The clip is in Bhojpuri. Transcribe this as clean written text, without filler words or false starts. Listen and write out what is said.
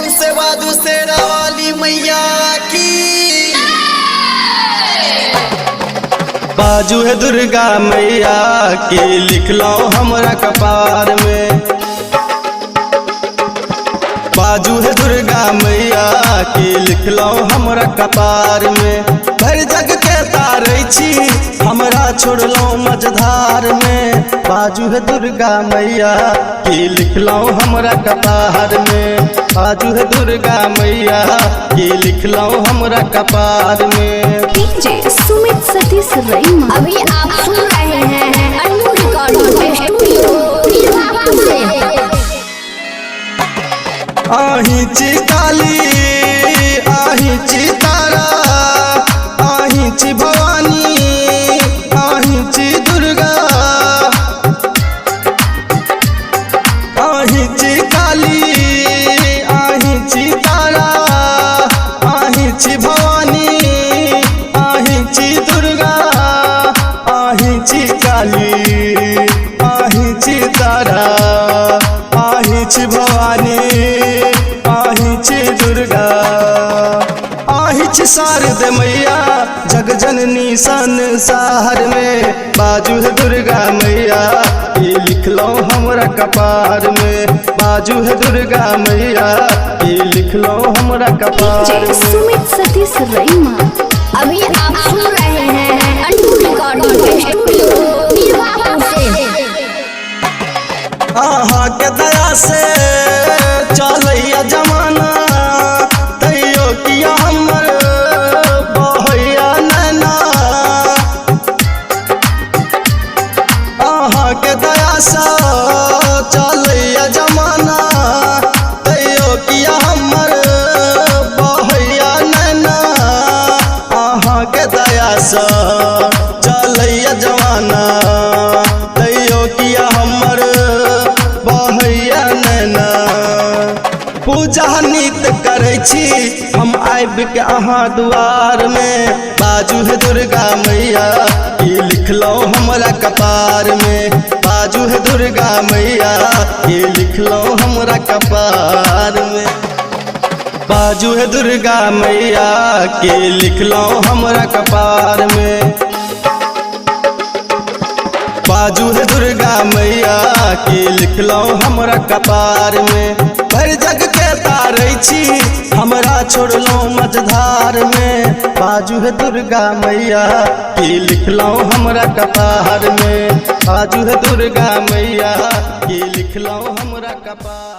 प्रेम से वादू शेरा वाली मैया की। बाजू है दुर्गा मैया की लिख लो हमरा कपार में। बाजू है दुर्गा मैया की लिख लो हमरा कपार में। भर जग के तारै छी हमरा छोड़लो मझधार में। बाजू है दुर्गा मैया की लिख लो हमरा कपार में। बाजू है दुर्गा मैया की लिख लो हमरा कपार में। डीजे सुमित सतीश रईमा। अभी आप सुन रहे हैं अन्नू रिकॉर्डिंग स्टूडियो। आही ची काली आही ची तारा आही ची भवानी आही ची दुर्गा। आही ची काली आही ची तारा आही ची भवानी आही ची दुर्गा। आही ची काली आही ची तारा आही ची भवानी आही ची दुर्गा। आही ची शारद मैया जग जननी संसार में। बाजू है दुर्गा मैया ये लिख लो हमरा कपार में। बाजू है दुर्गा मैया ये लिख लो हमरा कपार डीजे में। सुमित सतीश रईमा। अभी आप सुन रहे हैं अन्नू रिकॉर्डिंग स्टूडियो। आहा के दया से चलैया जमाना तैयो किया हमर बहैया नैना। आहा के दया से चलैया जमाना तैयो किया हमर बहैया नैना। आहा के दया से चलैया जमाना तैयो किया हमर बहैया नैना। पूजा नित करै छी हम आबि के अहाँ दुआर में। बाजू है दुर्गा मैया ये लिख लो हमरा कपार में। बाजू है दुर्गा मैया ये लिख लो हमरा कपार में। बाजू है दुर्गा मैया के लिख लो हमरा कपार में। बाजू है दुर्गा मैया के लिख लो हमरा कपार में। भर जग के तारै छी हमरा छोड़लो मझधार में। बाजू है दुर्गा मैया के लिख लो हमरा कपार में। बाजू है दुर्गा मैया के लिख लो हमरा कपार।